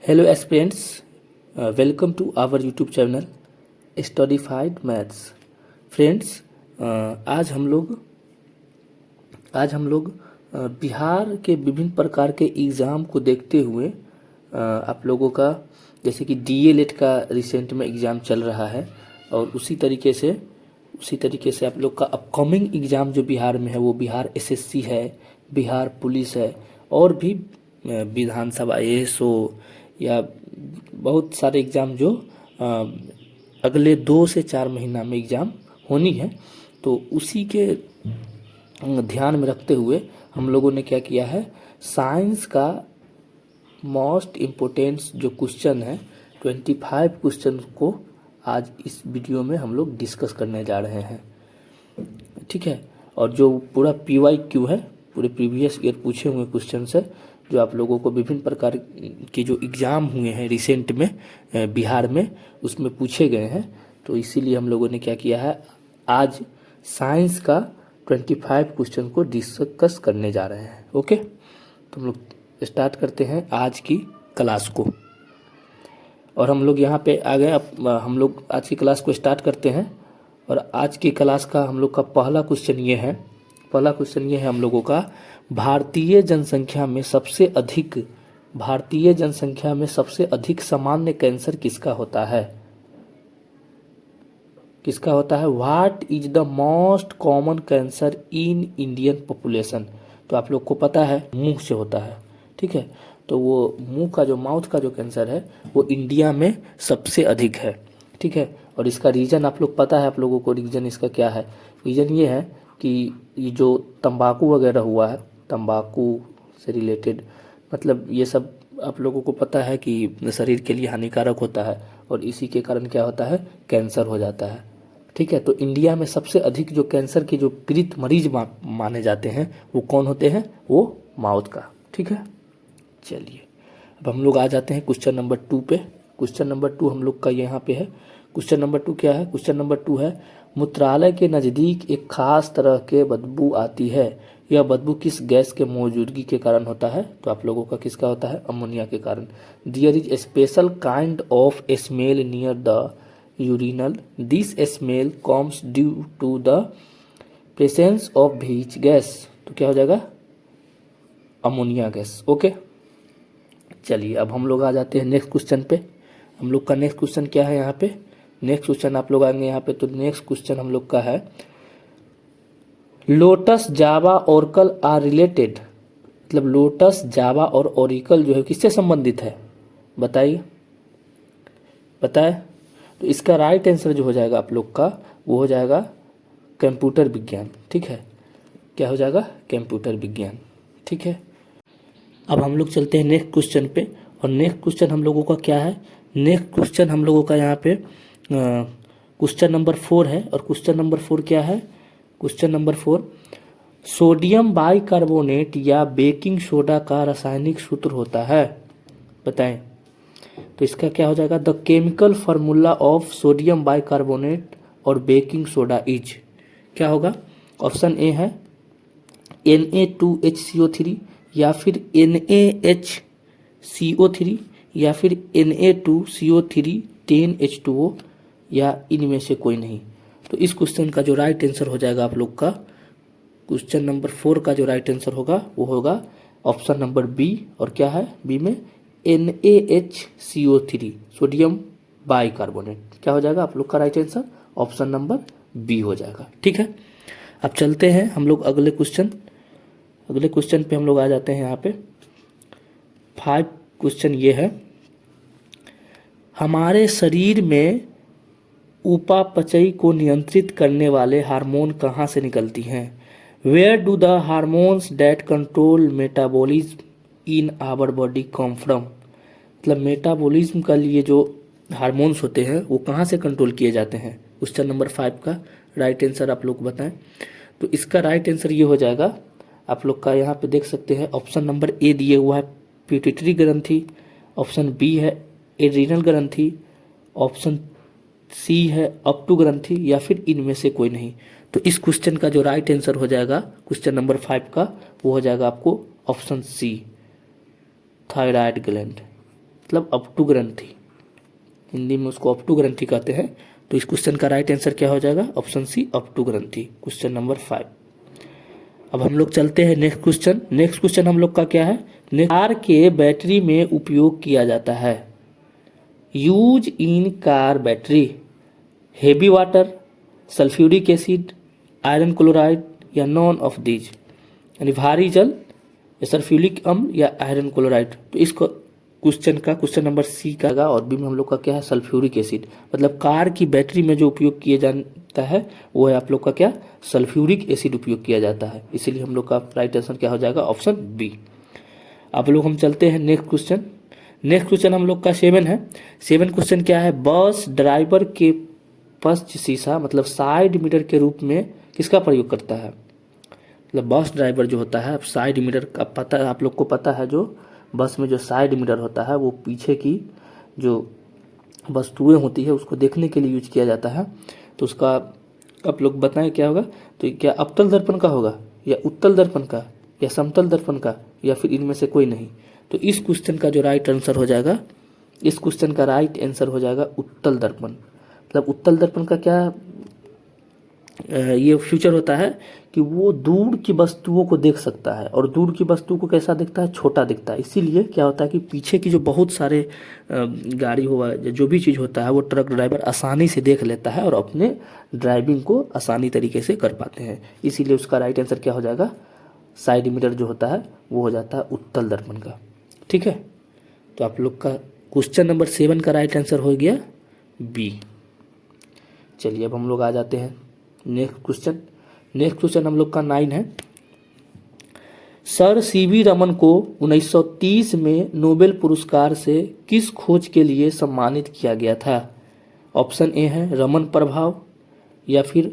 Hello aspirants, welcome to our YouTube channel Studyfied maths. Friends, आज हम लोग बिहार के विभिन्न प्रकार के एग्ज़ाम को देखते हुए आप लोगों का जैसे कि डीएलएड का रिसेंट में एग्ज़ाम चल रहा है और उसी तरीके से आप लोग का अपकमिंग एग्ज़ाम जो बिहार में है वो बिहार एसएससी है, बिहार पुलिस है और भी विधानसभा एएसओ या बहुत सारे एग्ज़ाम जो अगले 2 से 4 महीना में एग्ज़ाम होनी है। तो उसी के ध्यान में रखते हुए हम लोगों ने क्या किया है, साइंस का मोस्ट इम्पोर्टेंट जो क्वेश्चन है 25 क्वेश्चन को आज इस वीडियो में हम लोग डिस्कस करने जा रहे हैं। ठीक है, और जो पूरा PYQ है, पूरे प्रीवियस ईयर पूछे हुए क्वेश्चन है जो आप लोगों को विभिन्न प्रकार के जो एग्ज़ाम हुए हैं रिसेंट में बिहार में उसमें पूछे गए हैं। तो इसीलिए हम लोगों ने क्या किया है, आज साइंस का 25 क्वेश्चन को डिस्कस करने जा रहे हैं। ओके, तो हम लोग स्टार्ट करते हैं आज की क्लास को। और हम लोग यहाँ पे आ गए, अब हम लोग आज की क्लास को स्टार्ट करते हैं। और आज की क्लास का हम लोग का पहला क्वेश्चन ये है हम लोगों का, भारतीय जनसंख्या में सबसे अधिक सामान्य कैंसर किसका होता है? What is the most common cancer in Indian population? तो आप लोग को पता है मुंह से होता है। ठीक है, तो वो मुंह का जो माउथ का जो कैंसर है वो इंडिया में सबसे अधिक है। ठीक है, और इसका रीज़न आप लोग पता है, आप लोगों को रीज़न इसका क्या है? रीज़न ये है कि ये जो तंबाकू वगैरह हुआ है, तंबाकू से रिलेटेड, मतलब ये सब आप लोगों को पता है कि शरीर के लिए हानिकारक होता है और इसी के कारण क्या होता है, कैंसर हो जाता है। ठीक है, तो इंडिया में सबसे अधिक जो कैंसर के जो पीड़ित मरीज माने जाते हैं वो कौन होते हैं? वो माउथ का। ठीक है, चलिए अब हम लोग आ जाते हैं क्वेश्चन नंबर 2 पे। क्वेश्चन नंबर 2 हम लोग का यहाँ पे है। क्वेश्चन नंबर 2 क्या है? क्वेश्चन नंबर 2 है, मूत्रालय के नज़दीक एक खास तरह के बदबू आती है, यह बदबू किस गैस के मौजूदगी के कारण होता है? तो आप लोगों का किसका होता है? अमोनिया के कारण। There is a special kind of smell near the urinal, this smell comes due to the presence of which gas? तो क्या हो जाएगा? Ammonia gas. ओके, चलिए अब हम लोग आ जाते हैं नेक्स्ट क्वेश्चन पे। हम लोग का नेक्स्ट क्वेश्चन क्या है यहाँ पे? नेक्स्ट क्वेश्चन आप लोग आएंगे यहाँ पे, तो नेक्स्ट क्वेश्चन हम लोग का है, Lotus, Java, Oracle are related. मतलब लोटस, जावा और ओरेकल जो है किससे संबंधित है? बताइए, बताए। तो इसका राइट आंसर जो हो जाएगा आप लोग का वो हो जाएगा कंप्यूटर विज्ञान। ठीक है, क्या हो जाएगा? कंप्यूटर विज्ञान। ठीक है, अब हम लोग चलते हैं नेक्स्ट क्वेश्चन पे। और नेक्स्ट क्वेश्चन हम लोगों का क्या है? नेक्स्ट क्वेश्चन हम लोगों का यहाँ पे क्वेश्चन नंबर 4 है। और क्वेश्चन नंबर 4 क्या है? क्वेश्चन नंबर 4, सोडियम बाइकार्बोनेट या बेकिंग सोडा का रासायनिक सूत्र होता है, बताएं। तो इसका क्या हो जाएगा? The chemical formula of sodium bicarbonate और बेकिंग सोडा इज, क्या होगा? ऑप्शन ए है Na2HCO3 या फिर NaHCO3 या फिर Na2CO3 10H2O या इनमें से कोई नहीं। तो इस क्वेश्चन का जो राइट आंसर हो जाएगा आप लोग का, क्वेश्चन नंबर 4 का जो राइट आंसर होगा वो होगा ऑप्शन नंबर बी। और क्या है बी में? NaHCO3, sodium bicarbonate. क्या हो जाएगा आप लोग का right answer? Option number B हो जाएगा। ठीक है, अब चलते हैं हम लोग अगले क्वेश्चन पे हम लोग आ जाते हैं। यहाँ पे 5 क्वेश्चन ये है, हमारे शरीर में उपापचय को नियंत्रित करने वाले हार्मोन कहाँ से निकलती हैं? Where do the hormones that control metabolism in our body come from? मतलब मेटाबॉलिज्म का लिए जो हार्मोन्स होते हैं वो कहाँ से कंट्रोल किए जाते हैं? क्वेश्चन नंबर 5 का राइट आंसर आप लोग बताएं। तो इसका राइट आंसर ये हो जाएगा, आप लोग का यहाँ पे देख सकते हैं ऑप्शन नंबर ए दिए हुआ है पिट्यूटरी ग्रंथि, ऑप्शन बी है एड्रीनल ग्रंथि, ऑप्शन सी है अपटू ग्रंथि या फिर इनमें से कोई नहीं। तो इस क्वेश्चन का जो राइट आंसर हो जाएगा क्वेश्चन नंबर 5 का वो हो जाएगा आपको ऑप्शन सी, थायराइड ग्लैंड। मतलब अपटू ग्रंथि, हिंदी में उसको अपटू ग्रंथि कहते हैं। तो इस क्वेश्चन का राइट आंसर क्या हो जाएगा, ऑप्शन सी अपटू ग्रंथि, क्वेश्चन नंबर 5। अब हम लोग चलते हैं नेक्स्ट क्वेश्चन। नेक्स्ट क्वेश्चन हम लोग का क्या है, कार के बैटरी में उपयोग किया जाता है, use in car battery, heavy water, sulphuric acid, iron chloride या नॉन ऑफ दीज, यानी भारी जल या सल्फ्यूरिक अम्ल या आयरन क्लोराइड। तो इसको क्वेश्चन का क्वेश्चन नंबर सी का और बी में हम लोग का क्या है, सल्फ्यूरिक एसिड। मतलब कार की बैटरी में जो उपयोग किया जाता है वो है आप लोग का क्या, सल्फ्यूरिक एसिड उपयोग किया जाता है, इसीलिए हम लोग का राइट आंसर क्या हो जाएगा, ऑप्शन बी। आप लोग हम चलते हैं नेक्स्ट क्वेश्चन। नेक्स्ट क्वेश्चन हम लोग का 7 है। 7 क्वेश्चन क्या है, बस ड्राइवर के पश्च शीशा मतलब साइड मिरर के रूप में किसका प्रयोग करता है। मतलब बस ड्राइवर जो होता है, साइड मिरर का पता है आप लोग को, पता है जो बस में जो साइड मिरर होता है वो पीछे की जो वस्तुएं होती है उसको देखने के लिए यूज किया जाता है। तो उसका आप लोग बताएं क्या होगा, तो क्या अवतल दर्पण का होगा या उत्तल दर्पण का या समतल दर्पण का या फिर इनमें से कोई नहीं। तो इस क्वेश्चन का जो राइट आंसर हो जाएगा, इस क्वेश्चन का राइट आंसर हो जाएगा उत्तल दर्पण। मतलब उत्तल दर्पण का क्या ये फ्यूचर होता है कि वो दूर की वस्तुओं को देख सकता है, और दूर की वस्तु को कैसा दिखता है, छोटा दिखता है। इसीलिए क्या होता है कि पीछे की जो बहुत सारे गाड़ी हुआ जो भी चीज़ होता है वो ट्रक ड्राइवर आसानी से देख लेता है और अपने ड्राइविंग को आसानी तरीके से कर पाते हैं। इसीलिए उसका राइट आंसर क्या हो जाएगा, साइड मिरर जो होता है वो हो जाता है उत्तल दर्पण का। ठीक है, तो आप लोग का क्वेश्चन नंबर 7 का राइट आंसर हो गया बी। चलिए अब हम लोग आ जाते हैं नेक्स्ट क्वेश्चन। नेक्स्ट क्वेश्चन हम लोग का 9 है। सर सीवी रमन को 1930 में नोबेल पुरस्कार से किस खोज के लिए सम्मानित किया गया था। ऑप्शन ए है रमन प्रभाव, या फिर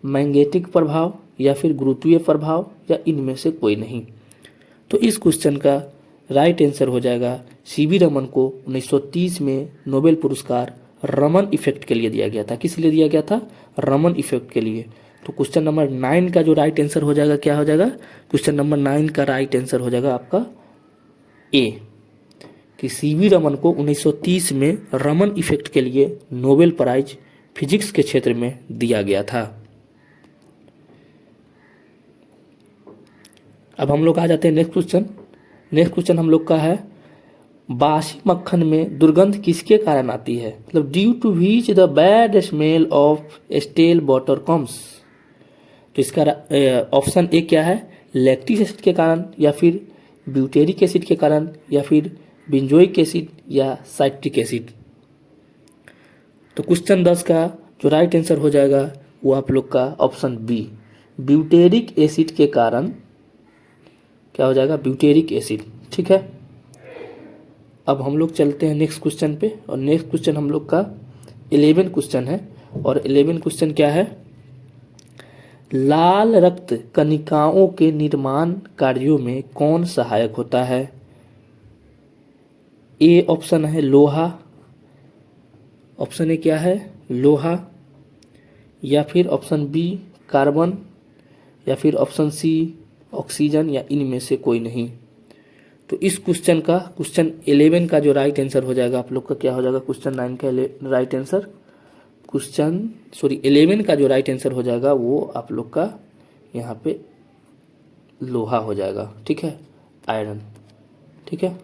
मैग्नेटिक प्रभाव, या फिर गुरुत्वीय प्रभाव, या इनमें से कोई नहीं। तो इस क्वेश्चन का राइट आंसर हो जाएगा सीवी रमन को 1930 में नोबेल पुरस्कार रमन इफेक्ट के लिए दिया गया था। किस लिए दिया गया था, रमन इफेक्ट के लिए। तो क्वेश्चन नंबर 9 का जो राइट आंसर हो जाएगा क्या हो जाएगा, क्वेश्चन नंबर 9 का राइट आंसर हो जाएगा आपका ए, कि सीवी रमन को 1930 में रमन इफेक्ट के लिए नोबेल प्राइज फिजिक्स के क्षेत्र में दिया गया था। अब हम लोग आ जाते हैं नेक्स्ट क्वेश्चन। नेक्स्ट क्वेश्चन हम लोग का है, बासी मक्खन में दुर्गंध किसके कारण आती है, मतलब due to which the bad smell of stale water comes. तो इसका ऑप्शन ए क्या है, लैक्टिक एसिड के कारण, या फिर ब्यूटेरिक एसिड के कारण, या फिर बेंजोइक एसिड, या साइट्रिक एसिड। तो क्वेश्चन 10 का जो राइट आंसर हो जाएगा वो आप लोग का ऑप्शन बी, ब्यूटेरिक एसिड के कारण क्या हो जाएगा, ब्यूटेरिक एसिड। ठीक है, अब हम लोग चलते हैं नेक्स्ट क्वेश्चन पे, और नेक्स्ट क्वेश्चन हम लोग का 11 क्वेश्चन है। और 11 क्वेश्चन क्या है, लाल रक्त कणिकाओं के निर्माण कार्यों में कौन सहायक होता है। ए ऑप्शन है लोहा, ऑप्शन ए क्या है लोहा, या फिर ऑप्शन बी कार्बन, या फिर ऑप्शन सी ऑक्सीजन, या इनमें से कोई नहीं। तो इस क्वेश्चन का क्वेश्चन 11 का जो राइट आंसर हो जाएगा आप लोग का क्या हो जाएगा, क्वेश्चन 9 का राइट आंसर, 11 का जो राइट आंसर हो जाएगा वो आप लोग का यहाँ पे लोहा हो जाएगा। ठीक है, आयरन। ठीक है,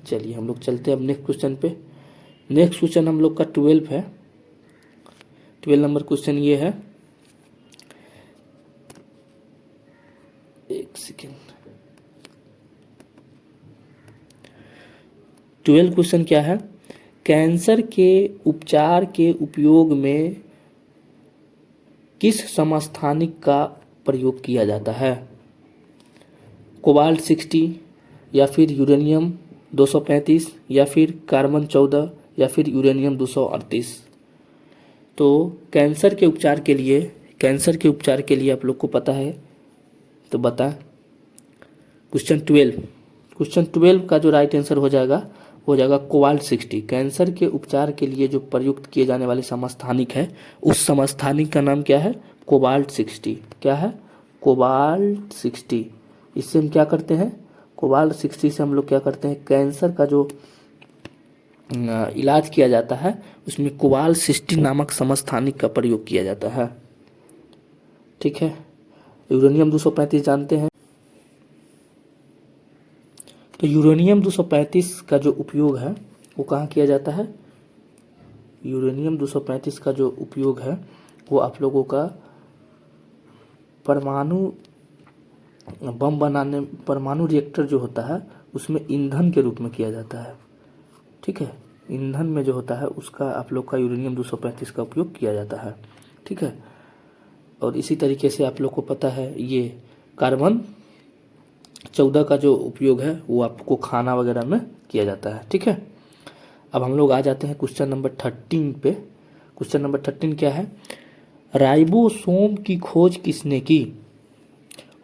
चलिए हम लोग चलते हैं अब नेक्स्ट क्वेश्चन पे। नेक्स्ट क्वेश्चन हम लोग का 12 है। 12 नंबर क्वेश्चन ये है, एक सेकेंड। 12 क्वेश्चन क्या है, कैंसर के उपचार के उपयोग में किस समस्थानिक का प्रयोग किया जाता है। कोबाल्ट 60, या फिर यूरेनियम 235, या फिर कार्बन 14, या फिर यूरेनियम 238। तो कैंसर के उपचार के लिए आप लोग को पता है तो बता। क्वेश्चन 12 का जो राइट आंसर हो जाएगा कोबाल्ट 60। कैंसर के उपचार के लिए जो प्रयुक्त किए जाने वाले समस्थानिक है उस समस्थानिक का नाम क्या है, कोबाल्ट 60। क्या है, कोबाल्ट 60। इससे हम क्या करते हैं, कोबाल्ट 60 से हम लोग क्या करते हैं, कैंसर का जो इलाज किया जाता है उसमें कोबाल्ट 60 नामक समस्थानिक का प्रयोग किया जाता है। ठीक है। यूरेनियम 235 जानते हैं। तो यूरेनियम 235 का जो उपयोग है वो कहाँ किया जाता है? यूरेनियम 235 का जो उपयोग है वो आप लोगों का परमाणु बम बनाने, परमाणु रिएक्टर जो होता है उसमें ईंधन के रूप में किया जाता है। ठीक है, ईंधन में जो होता है उसका आप लोग का यूरेनियम 235 का उपयोग किया जाता है। ठीक है। और इसी तरीके से आप लोग को पता है ये कार्बन 14 का जो उपयोग है वो आपको खाना वगैरह में किया जाता है। ठीक है। अब हम लोग आ जाते हैं क्वेश्चन नंबर 13 पे। क्वेश्चन नंबर 13 क्या है? राइबोसोम की खोज किसने की?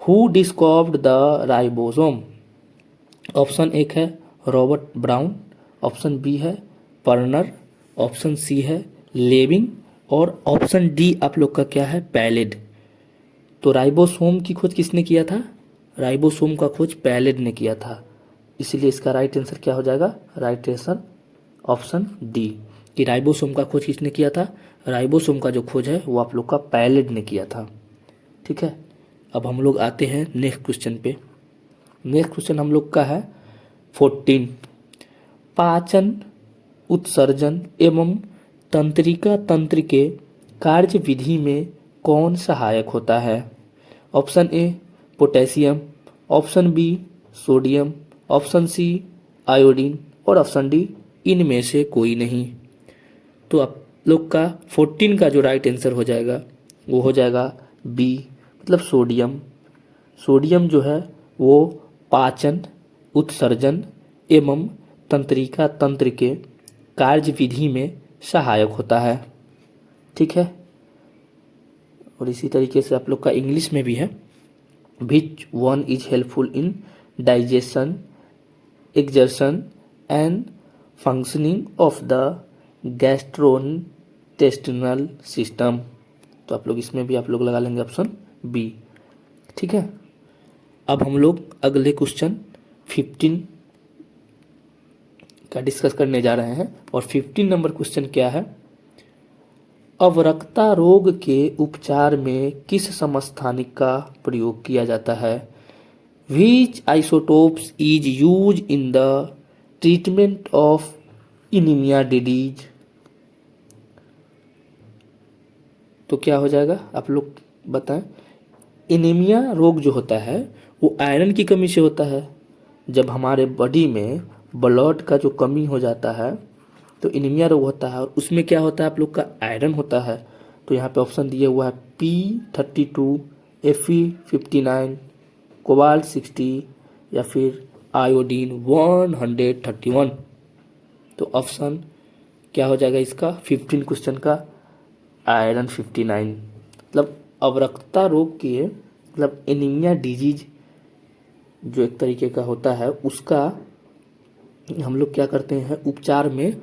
Who discovered the ribosome? Option एक है रॉबर्ट ब्राउन, ऑप्शन बी है पर्नर, ऑप्शन सी है लेविंग और ऑप्शन डी आप लोग का क्या है? पैलेड। तो राइबोसोम की खोज किसने किया था? राइबोसोम का खोज पैलेड ने किया था। इसलिए इसका राइट आंसर क्या हो जाएगा? राइट आंसर ऑप्शन डी कि राइबोसोम का खोज किसने किया था? राइबोसोम का जो खोज है वो आप लोग का पैलेड ने किया था। ठीक है। अब हम लोग आते हैं नेक्स्ट क्वेश्चन पे। नेक्स्ट क्वेश्चन हम लोग का है 14। पाचन, उत्सर्जन एवं तंत्रिका तंत्र के कार्य विधि में कौन सहायक होता है? Option A potassium, option B sodium, option C iodine और ऑप्शन डी इनमें से कोई नहीं। तो आप लोग का 14 का जो राइट आंसर हो जाएगा वो हो जाएगा बी, मतलब सोडियम। सोडियम जो है वो पाचन, उत्सर्जन एवं तंत्रिका तंत्र के कार्य विधि में सहायक होता है। ठीक है। और इसी तरीके से आप लोग का इंग्लिश में भी है। Which one is helpful in digestion, exertion and functioning of the gastrointestinal system? तो आप लोग इसमें भी आप लोग लगा लेंगे ऑप्शन बी। ठीक है। अब हम लोग अगले क्वेश्चन 15 का डिस्कस करने जा रहे हैं। और 15 नंबर क्वेश्चन क्या है? अवरक्ता रोग के उपचार में किस समस्थानिक का प्रयोग किया जाता है? Which isotopes is used in the treatment of anemia disease? तो क्या हो जाएगा आप लोग बताएं। एनीमिया रोग जो होता है वो आयरन की कमी से होता है। जब हमारे बॉडी में ब्लड का जो कमी हो जाता है तो एनीमिया रोग होता है। और उसमें क्या होता है आप लोग का? आयरन होता है। तो यहाँ पे ऑप्शन दिया हुआ है P32, Fe59, कोबाल्ट 60 या फिर आयोडीन 131। तो ऑप्शन क्या हो जाएगा इसका? 15 क्वेश्चन का आयरन 59। मतलब अवरक्ता रोग के, मतलब एनीमिया डिजीज जो एक तरीके का होता है उसका हम लोग क्या करते हैं उपचार में?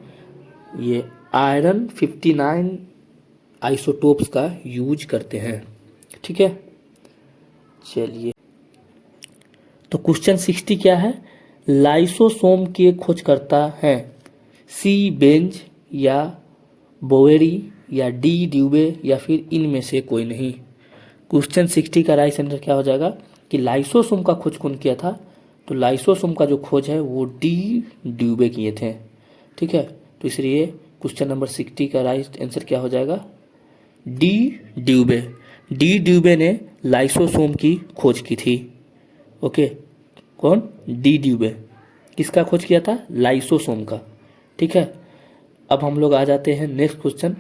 ये आयरन 59 आइसोटोप्स का यूज करते हैं। ठीक है। चलिए, तो क्वेश्चन 60 क्या है? लाइसोसोम के खोजकर्ता हैं सी बेंज या बोवेरी या डी ड्यूबे या फिर इनमें से कोई नहीं। क्वेश्चन 60 का राइट आंसर क्या हो जाएगा कि लाइसोसोम का खोज कौन किया था? तो लाइसोसोम का जो खोज है वो डी ड्यूबे किए थे। ठीक है। तो इसलिए क्वेश्चन नंबर 60 का राइट आंसर क्या हो जाएगा? डी ड्यूबे। डी ड्यूबे ने लाइसोसोम की खोज की थी। ओके, कौन? डी ड्यूबे। किसका खोज किया था? लाइसोसोम का। ठीक है। अब हम लोग आ जाते हैं नेक्स्ट क्वेश्चन।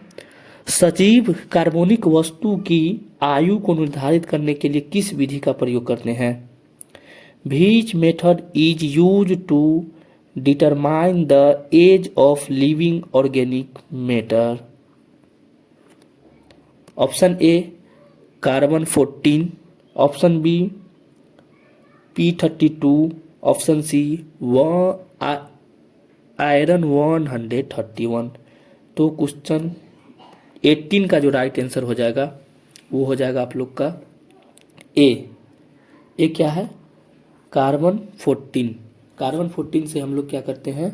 सजीव कार्बनिक वस्तु की आयु को निर्धारित करने के लिए किस विधि का प्रयोग करते हैं? Which method is used to determine the age of living organic matter? Option A carbon 14, option B P32, option C iron 131। तो क्वेश्चन 18 का जो राइट आंसर हो जाएगा वो हो जाएगा आप लोग का ए। क्या है? कार्बन 14। कार्बन 14 से हम लोग क्या करते हैं,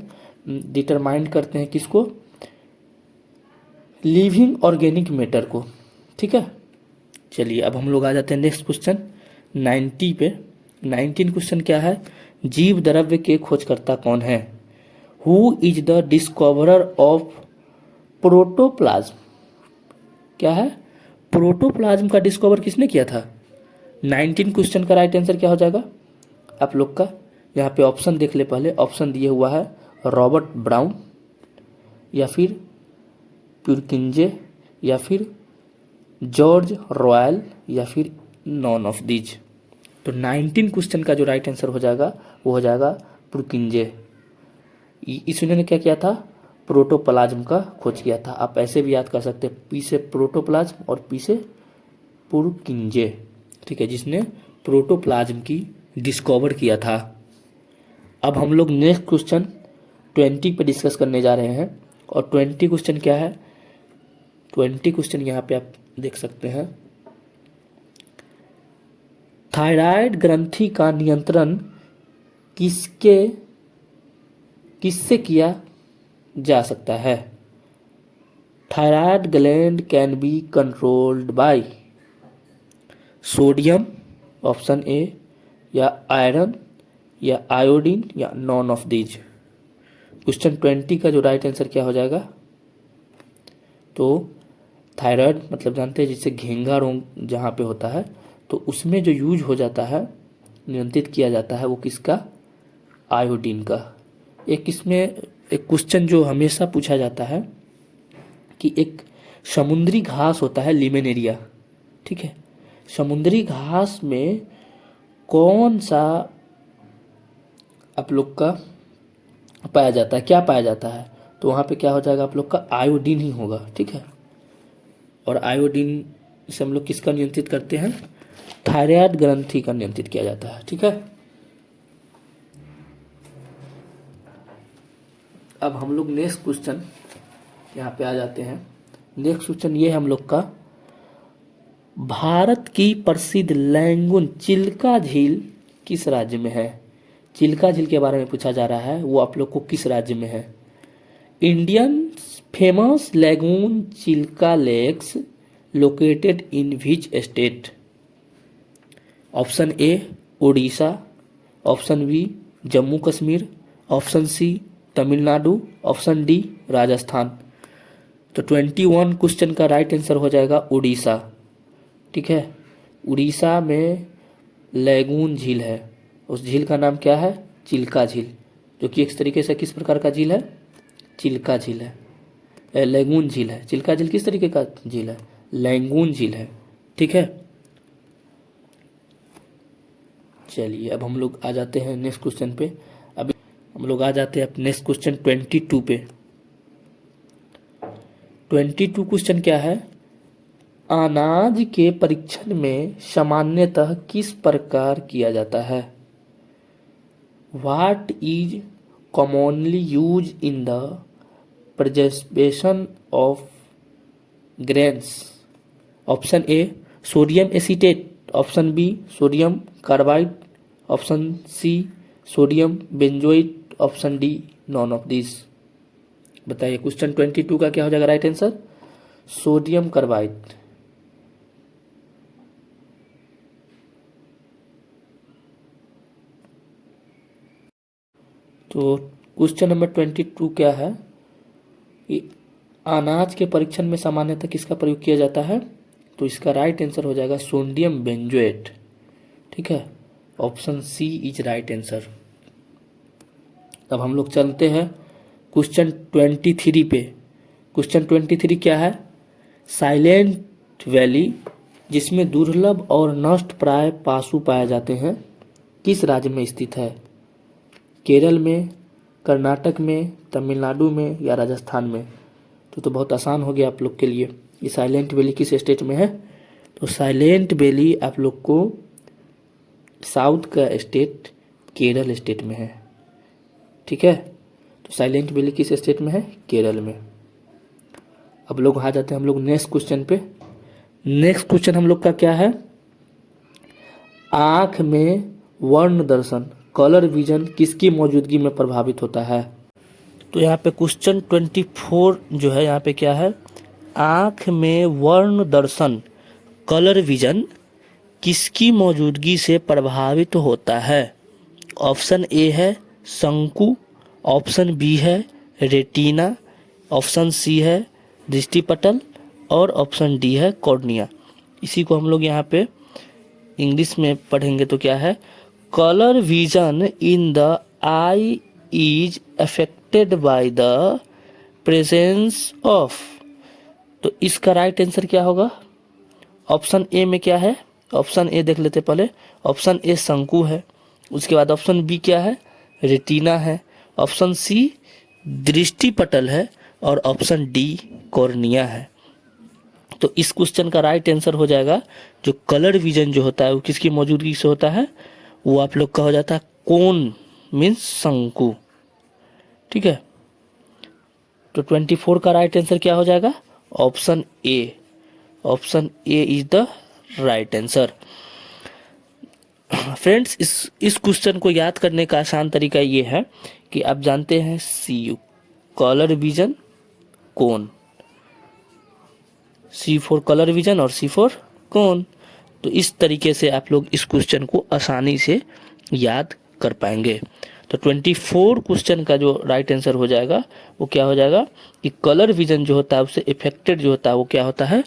डिटरमाइन करते हैं किसको, लिविंग ऑर्गेनिक मैटर को। ठीक है, चलिए अब हम लोग आ जाते हैं नेक्स्ट क्वेश्चन 90 पे। 19 क्वेश्चन क्या है, जीव द्रव्य के खोजकर्ता कौन है? Who is the discoverer of protoplasm? क्या है, प्रोटोप्लाज्म का डिस्कवर किसने किया था? 19 क्वेश्चन का राइट आंसर क्या हो जाएगा आप लोग का? यहाँ पे ऑप्शन देख ले, पहले ऑप्शन दिए हुआ है रॉबर्ट ब्राउन, या फिर प्यूरकिंजे, या फिर जॉर्ज रॉयल, या फिर नॉन ऑफ दीज। तो 19 क्वेश्चन का जो राइट आंसर हो जाएगा वो हो जाएगा प्यूरकिंजे। इसने क्या किया था, प्रोटोप्लाज्म का खोज किया था। आप ऐसे भी याद कर सकते हैं, पी से प्रोटोप्लाज्म और पी से प्यूरकिंजे। ठीक है, जिसने प्रोटोप्लाज्म की डिस्कवर किया था। अब हम लोग नेक्स्ट क्वेश्चन 20 पे डिस्कस करने जा रहे हैं। और 20 क्वेश्चन क्या है, 20 क्वेश्चन यहाँ पे आप देख सकते हैं, थायराइड ग्रंथि का नियंत्रण किससे किया जा सकता है? Thyroid gland can be controlled by sodium, option A, या आयरन, या आयोडीन, या नॉन ऑफ दीज। क्वेश्चन 20 का जो राइट आंसर क्या हो जाएगा, तो थायराइड मतलब जानते हैं जिससे घेंगा रोग जहाँ पे होता है, तो उसमें जो यूज हो जाता है, नियंत्रित किया जाता है, वो किसका, आयोडीन का। एक इसमें एक क्वेश्चन जो हमेशा पूछा जाता है कि एक समुद्री घास होता है लिमेनेरिया, ठीक है, समुद्री घास में कौन सा आप लोग का पाया जाता है, क्या पाया जाता है? तो वहाँ पे क्या हो जाएगा आप लोग का, आयोडीन ही होगा। ठीक है, और आयोडीन से हम लोग किसका नियंत्रित करते हैं, थायराइड ग्रंथि का नियंत्रित किया जाता है। ठीक है, अब हम लोग नेक्स्ट क्वेश्चन यहाँ पे आ जाते हैं। नेक्स्ट क्वेश्चन ये है हम लोग का, भारत की प्रसिद्ध लैंगून चिल्का झील किस राज्य में है? चिल्का झील के बारे में पूछा जा रहा है, वो आप लोग को किस राज्य में है? Indian famous lagoon Chilika lakes located in which state? Option A Orissa, option B Jammu Kashmir, option C Tamil Nadu, option D Rajasthan. तो 21 क्वेश्चन का राइट आंसर हो जाएगा उड़ीसा। ठीक है, उड़ीसा में लैगून झील है, उस झील का नाम क्या है, चिल्का झील, जो कि एक तरीके से किस प्रकार का झील है, चिल्का झील है, लैगून झील है। चिल्का झील किस तरीके का झील है, लैगून झील है। ठीक है, चलिए अब हम लोग आ जाते हैं नेक्स्ट क्वेश्चन पे। अब हम लोग आ जाते हैं नेक्स्ट क्वेश्चन 22 पे। 22 क्वेश्चन क्या है, अनाज के परीक्षण में सामान्यतः किस प्रकार किया जाता है? What is commonly use in the preservation of grains? Option A sodium acetate, option B sodium carbide, option C sodium benzoate, option D none of this. बताइए क्वेश्चन 22 का क्या हो जाएगा राइट आंसर, सोडियम कार्बाइड। तो question number 22 क्या है, कि अनाज के परीक्षण में सामान्यतः किसका प्रयोग किया जाता है? तो इसका राइट आंसर हो जाएगा सोडियम बेंजोएट। ठीक है, option C is right answer. अब हम लोग चलते हैं क्वेश्चन 23 पे। क्वेश्चन 23 क्या है, साइलेंट वैली जिसमें दुर्लभ और नष्ट प्राय पासु पाए जाते हैं किस राज्य में स्थित है? केरल में, कर्नाटक में, तमिलनाडु में, या राजस्थान में? तो बहुत आसान हो गया आप लोग के लिए, ये साइलेंट वैली किस स्टेट में है? तो साइलेंट वैली आप लोग को साउथ का स्टेट केरल स्टेट में है। ठीक है, तो साइलेंट वैली किस स्टेट में है? केरल में। अब लोग आ जाते हैं हम लोग नेक्स्ट क्वेश्चन पे। नेक्स्ट क्वेश्चन हम लोग का क्या है, आँख में वर्ण दर्शन कलर विजन किसकी मौजूदगी में प्रभावित होता है? तो यहाँ पे क्वेश्चन 24 जो है यहाँ पे क्या है, आँख में वर्ण दर्शन कलर विजन किसकी मौजूदगी से प्रभावित होता है? ऑप्शन ए है शंकु, ऑप्शन बी है रेटिना, ऑप्शन सी है दृष्टिपटल और ऑप्शन डी है कॉर्निया। इसी को हम लोग यहाँ पे इंग्लिश में पढ़ेंगे तो क्या है, colour vision in the I is affected by the presence of. तो इसका राइट आंसर क्या होगा? ऑप्शन ए में क्या है, ऑप्शन ए देख लेते पहले। ऑप्शन ए शंकु है, उसके बाद ऑप्शन बी क्या है, रेटिना है, ऑप्शन सी दृष्टिपटल है और ऑप्शन डी कॉर्निया है। तो इस क्वेश्चन का राइट आंसर हो जाएगा जो कलर विजन जो होता है वो किसकी मौजूदगी से होता है, वो आप लोग का हो जाता है कोन मीन्स शंकु। ठीक है, तो 24 का राइट आंसर क्या हो जाएगा? Option A. Option A is the right answer. Friends, इस क्वेश्चन को याद करने का आसान तरीका ये है कि आप जानते हैं CU colour vision cone, C for colour vision और C फॉर कोन। तो इस तरीके से आप लोग इस क्वेश्चन को आसानी से याद कर पाएंगे। तो 24 क्वेश्चन का जो राइट आंसर हो जाएगा वो क्या हो जाएगा कि कलर विजन जो होता है उससे इफेक्टेड जो होता है वो क्या होता है,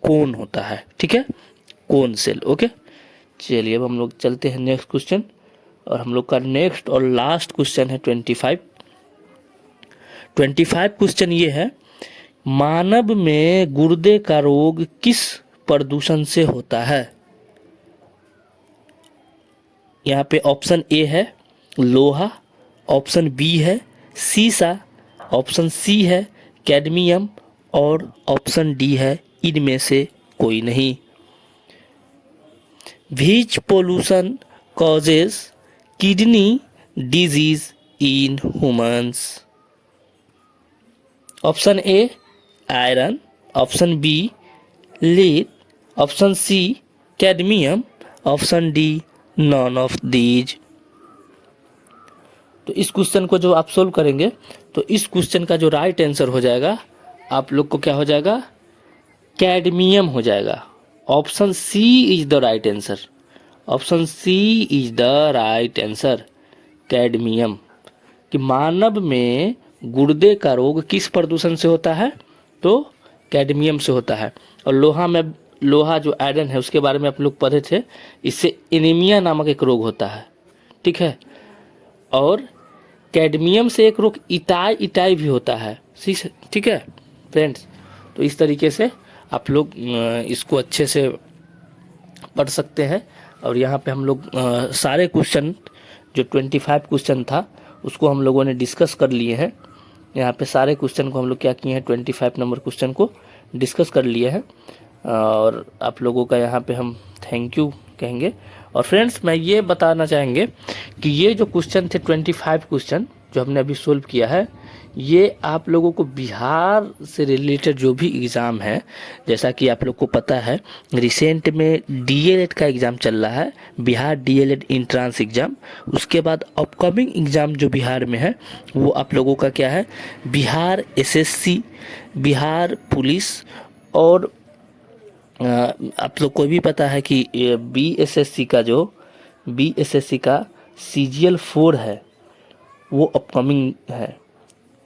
कोन होता है। ठीक है, कोन सेल। ओके, चलिए अब हम लोग चलते हैं नेक्स्ट क्वेश्चन, और हम लोग का नेक्स्ट और लास्ट क्वेश्चन है 25। 25 क्वेश्चन ये है, मानव में गुर्दे का रोग किस प्रदूषण से होता है? यहाँ पे ऑप्शन ए है लोहा, ऑप्शन बी है सीसा, ऑप्शन सी है कैडमियम और ऑप्शन डी है इनमें से कोई नहीं। Which pollution causes kidney disease in humans? Option A iron, option B lead, option C cadmium, option D none of these. तो इस क्वेश्चन को जो आप सोल्व करेंगे तो इस क्वेश्चन का जो राइट आंसर हो जाएगा आप लोग को क्या हो जाएगा, कैडमियम हो जाएगा। Option C is the right answer. Option C is the right answer, cadmium. कि मानव में गुर्दे का रोग किस प्रदूषण से होता है, तो कैडमियम से होता है। और लोहा जो आयरन है उसके बारे में आप लोग पढ़े थे, इससे एनीमिया नामक एक रोग होता है। ठीक है, और कैडमियम से एक रोग इटाई भी होता है। ठीक है फ्रेंड्स, तो इस तरीके से आप लोग इसको अच्छे से पढ़ सकते हैं। और यहाँ पे हम लोग सारे क्वेश्चन जो 25 क्वेश्चन था उसको हम लोगों ने डिस्कस कर लिए हैं। यहाँ पे सारे क्वेश्चन को हम लोग क्या किए हैं, 25 नंबर क्वेश्चन को डिस्कस कर लिए हैं। और आप लोगों का यहाँ पे हम थैंक यू कहेंगे। और फ्रेंड्स, मैं ये बताना चाहेंगे कि ये जो क्वेश्चन थे 25 क्वेश्चन जो हमने अभी सोल्व किया है, ये आप लोगों को बिहार से रिलेटेड जो भी एग्ज़ाम है, जैसा कि आप लोग को पता है रिसेंट में DLED का एग्ज़ाम चल रहा है, बिहार DLED इंट्रांस एग्ज़ाम। उसके बाद अपकमिंग एग्ज़ाम जो बिहार में है वो आप लोगों का क्या है, बिहार SSC, बिहार पुलिस, और आप लोग को भी पता है कि BSSC का CGL 4 है वो अपकमिंग है,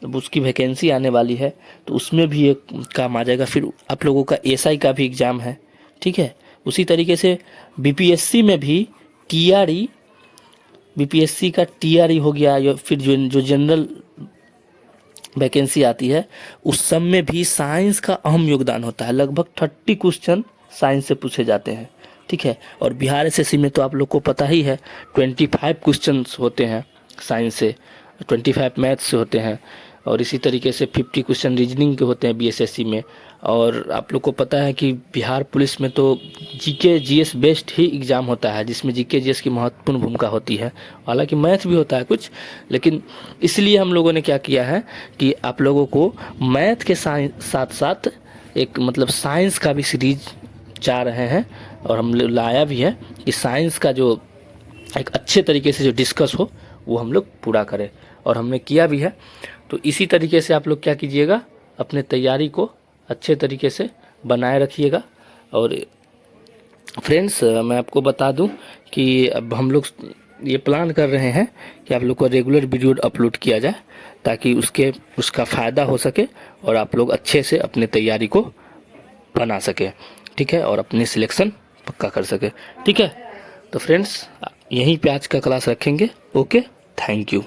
अब उसकी वैकेंसी आने वाली है तो उसमें भी एक काम आ जाएगा। फिर आप लोगों का SI का भी एग्ज़ाम है। ठीक है, उसी तरीके से BPSC में भी TRE, BPSC का TRE हो गया, या फिर जो जनरल वैकेंसी आती है उस सब में भी साइंस का अहम योगदान होता है। लगभग 30 क्वेश्चन साइंस से पूछे जाते हैं। ठीक है, और बिहार SSC में तो आप लोग को पता ही है 25 क्वेश्चंस होते हैं साइंस से, 25 मैथ्स से होते हैं, और इसी तरीके से 50 क्वेश्चन रीजनिंग के होते हैं BSSC में। और आप लोग को पता है कि बिहार पुलिस में तो GK GS बेस्ड ही एग्ज़ाम होता है, जिसमें GK GS की महत्वपूर्ण भूमिका होती है। हालांकि मैथ भी होता है कुछ, लेकिन इसलिए हम लोगों ने क्या किया है कि आप लोगों को मैथ के साथ साथ एक मतलब साइंस का भी सीरीज चाह रहे हैं, और हम लाया भी है कि साइंस का जो एक अच्छे तरीके से जो डिस्कस हो वो हम लोग पूरा करें, और हमने किया भी है। तो इसी तरीके से आप लोग क्या कीजिएगा, अपने तैयारी को अच्छे तरीके से बनाए रखिएगा। और फ्रेंड्स, मैं आपको बता दूं कि अब हम लोग ये प्लान कर रहे हैं कि आप लोग को रेगुलर वीडियो अपलोड किया जाए, ताकि उसका फ़ायदा हो सके और आप लोग अच्छे से अपने तैयारी को बना सके, ठीक है, और अपनी सिलेक्शन पक्का कर सके, ठीक है। तो फ्रेंड्स, यहीं पे आज का क्लास रखेंगे। Okay, thank you.